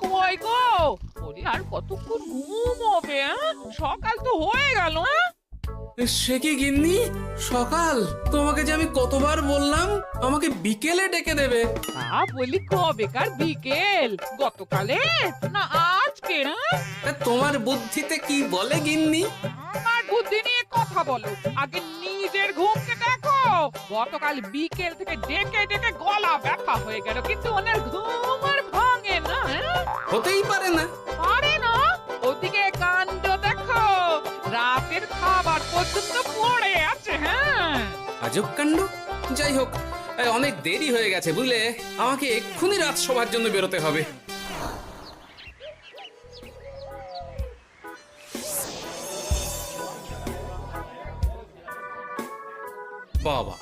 কই গো, ওরে আর কতক্ষণ ঘুম হবে? সকাল তো হয়ে গেল। সে কি গিন্নি, সকাল? তোমাকে যে আমি কতবার বললাম আমাকে বিকেলে ডেকে দেবে। বলি কবেকার বিকেল? গতকালে না আজকে? তোমার বুদ্ধিতে কি বলে গিন্নি? আমার বুদ্ধি নিয়ে কথা বলো, আগে নিজের ঘুমকে দেখো। গতকাল বিকেল থেকে ডেকে ডেকে গলা ব্যথা হয়ে গেল, কিন্তু ওনার ঘুম আর ভাঙে না। হতেই পারে না। পারে না? ওদিকে কাণ্ড দেখো, রাতের খাবার পর্যন্ত পড়ে আছে। আজব কাণ্ড। যাই হোক, অনেক দেরি হয়ে গেছে বুঝলে, আমাকে এক্ষুনি রাজসভার জন্য বেরোতে হবে। বাবা,